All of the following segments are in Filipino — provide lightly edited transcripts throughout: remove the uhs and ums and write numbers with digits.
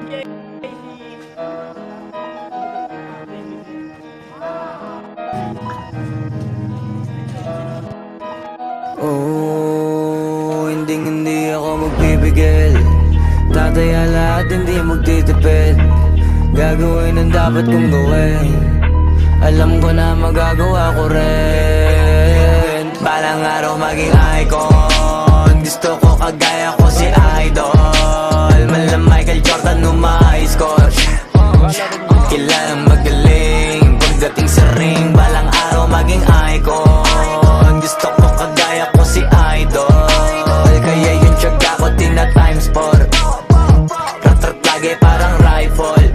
Oh, hindi ako magpipigil. Tataya lahat, hindi magtitipid. Gagawin ang dapat kong gawin. Alam ko na magagawa ko rin. Balang araw maging icon. Gusto ko kagaya ko si Idol. Mala Michael Jordan umahis ko. Kilalang magaling. Pagdating sa ring, balang araw maging icon. Gusto ko kagaya ko si Idol. Kaya yung tiyaga ko tina times 4. Rat-rat lagi parang rifle.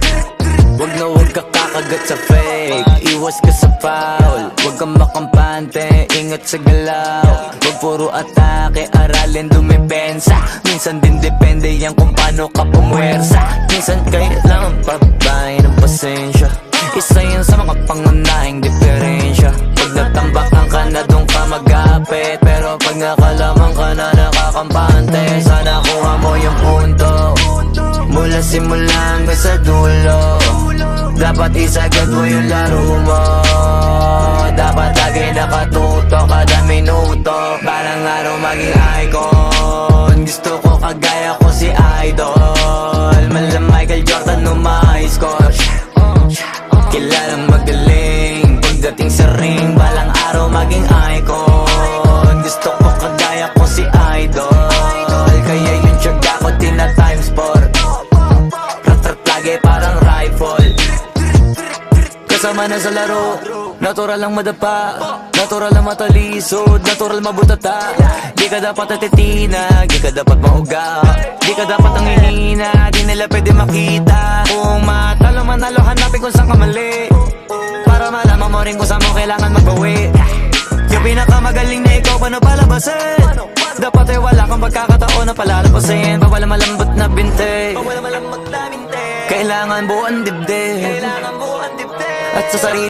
Wag na wag ka kakagat sa fake. Iwas ka sa foul. Wag kang makampante, ingat sa galaw. Wag puro atake, aralin dumipensa. Minsan din depende yan kung paano ka pumwersa. Minsan kailangan pabay ng pasensya. Isa yan sa mga pangunahing diferensya. Pag natambakan ka na doon ka magapit. Pero pag nakalaman ka na nakakampante, sana kuha mo yung punto. Mula simula hanggang sa dulo. Dapat isagad mo yung laro mo. Dapat lagi nakatuto kada minuto. Balang araw maging icon. Gusto ko kagaya ko si Idol. Mala Michael Jordan umahis ko. Kilalang magaling. Pagdating sa ring, balang araw maging icon. Gusto ko kagaya ko si Idol. Kaya yung tiyaga ko tina times 4. Rat-rat lagi parang rifle. Kasama na sa laro, natural lang madapa. Natural lang matalisod, natural mabutata. Di ka dapat atitina, di ka dapat mauga. Di ka dapat ang hinina, di nila pwede makita. Kung matalo manalo, hanapin kung saan ka mali. Para malaman mo rin kung saan mo kailangan magbawi. Yung pinakamagaling na ikaw, paano palabasin? Dapat ay wala kang pagkakataon na palalabasin. Bawal malambot na binte, kailangan buuan dibdib. At sa sarili